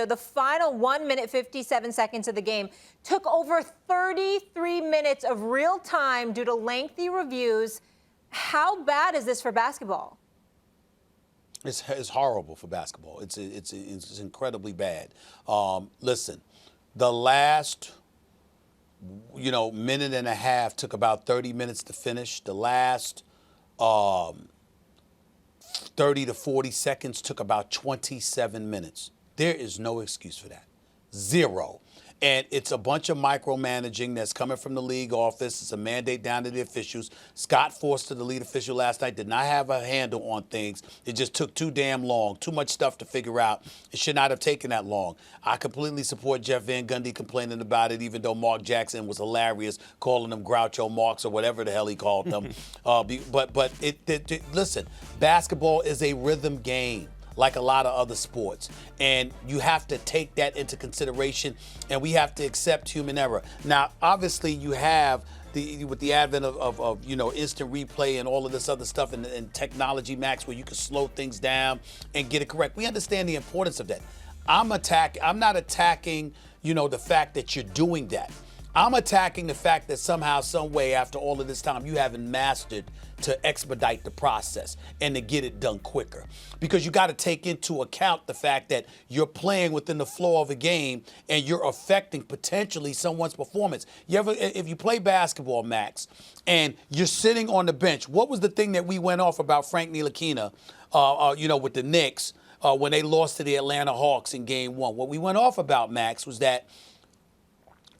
The final 1 minute, 57 seconds of the game took over 33 minutes of real time due to lengthy reviews. How bad is this for basketball? It's horrible for basketball. It's incredibly bad. Listen, the last minute and a half took about 30 minutes to finish. The last 30 to 40 seconds took about 27 minutes. There is no excuse for that. Zero. And it's a bunch of micromanaging that's coming from the league office. It's a mandate down to the officials. Scott Forster, the lead official last night, did not have a handle on things. It just took too damn long, too much stuff to figure out. It should not have taken that long. I completely support Jeff Van Gundy complaining about it, even though Mark Jackson was hilarious, calling them Groucho Marx or whatever the hell he called them. Listen, basketball is a rhythm game, like a lot of other sports. And you have to take that into consideration, and we have to accept human error. Now, obviously, you have, with the advent of instant replay and all of this other stuff and technology, Max, where you can slow things down and get it correct. We understand the importance of that. I'm not attacking, the fact that you're doing that. I'm attacking the fact that somehow, some way, after all of this time, you haven't mastered to expedite the process and to get it done quicker. Because you got to take into account the fact that you're playing within the flow of a game and you're affecting potentially someone's performance. If you play basketball, Max, and you're sitting on the bench, what was the thing that we went off about Frank Ntilikina, with the Knicks when they lost to the Atlanta Hawks in Game 1? What we went off about, Max, was that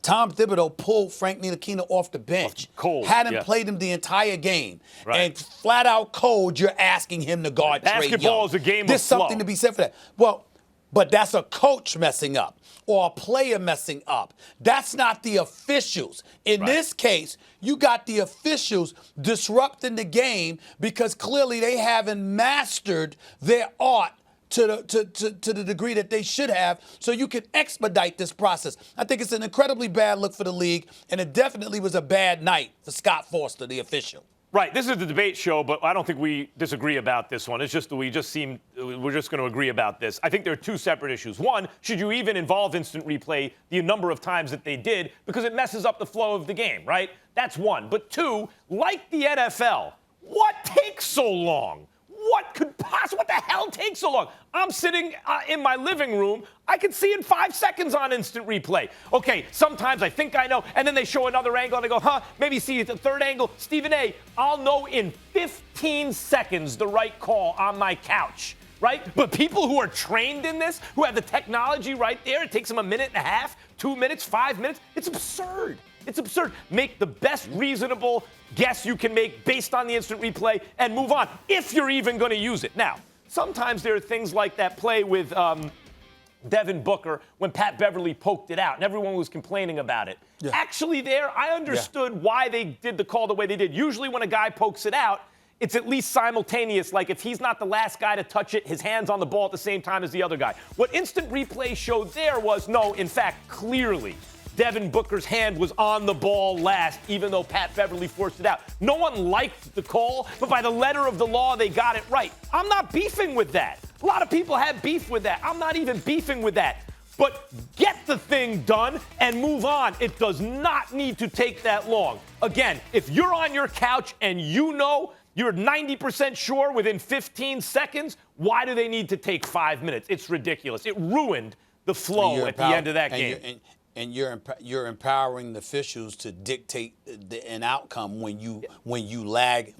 Tom Thibodeau pulled Frank Ntilikina off the bench. Cold, hadn't played him the entire game. Right. And flat out cold, you're asking him to guard Trae Young. Basketball is a game There's of flow. something to be said for that. Well, but that's a coach messing up or a player messing up. That's not the officials. In this case, you got the officials disrupting the game because clearly they haven't mastered their art to the degree that they should have, so you can expedite this process. I think it's an incredibly bad look for the league, and it definitely was a bad night for Scott Forster, the official. Right. This is the debate show, but I don't think we disagree about this one. It's just we're just going to agree about this. I think there are two separate issues. One, should you even involve instant replay the number of times that they did, because it messes up the flow of the game, right? That's one. But two, like the NFL, what takes so long? What the hell takes so long? I'm sitting in my living room. I can see in 5 seconds on instant replay. Okay, sometimes I think I know, and then they show another angle, and I go, maybe see the third angle. Stephen A., I'll know in 15 seconds the right call on my couch, right? But people who are trained in this, who have the technology right there, it takes them a minute and a half, 2 minutes, 5 minutes. It's absurd. It's absurd. Make the best reasonable guess you can make based on the instant replay and move on, if you're even going to use it. Now, sometimes there are things like that play with Devin Booker when Pat Beverly poked it out and everyone was complaining about it. Yeah. Actually, I understood why they did the call the way they did. Usually when a guy pokes it out, it's at least simultaneous. Like if he's not the last guy to touch it, his hand's on the ball at the same time as the other guy. What instant replay showed there was, no, in fact, clearly, Devin Booker's hand was on the ball last, even though Pat Beverly forced it out. No one liked the call, but by the letter of the law, they got it right. I'm not beefing with that. A lot of people have beef with that. I'm not even beefing with that. But get the thing done and move on. It does not need to take that long. Again, if you're on your couch and you're 90% sure within 15 seconds, why do they need to take 5 minutes? It's ridiculous. It ruined the flow at the end of that game. And you're empowering the officials to dictate an outcome when you lag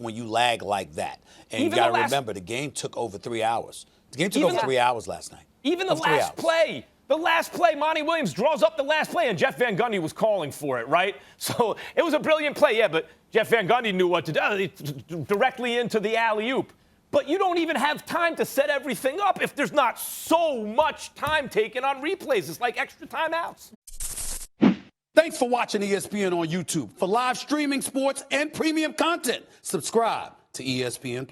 like that. And you got to remember, the game took over 3 hours. The game took over 3 hours last night. Even the last play. The last play, Monty Williams draws up the last play, and Jeff Van Gundy was calling for it, right? So it was a brilliant play, but Jeff Van Gundy knew what to do, directly into the alley-oop. But you don't even have time to set everything up if there's not so much time taken on replays. It's like extra timeouts. Thanks for watching ESPN on YouTube. For live streaming, sports, and premium content, subscribe to ESPN+.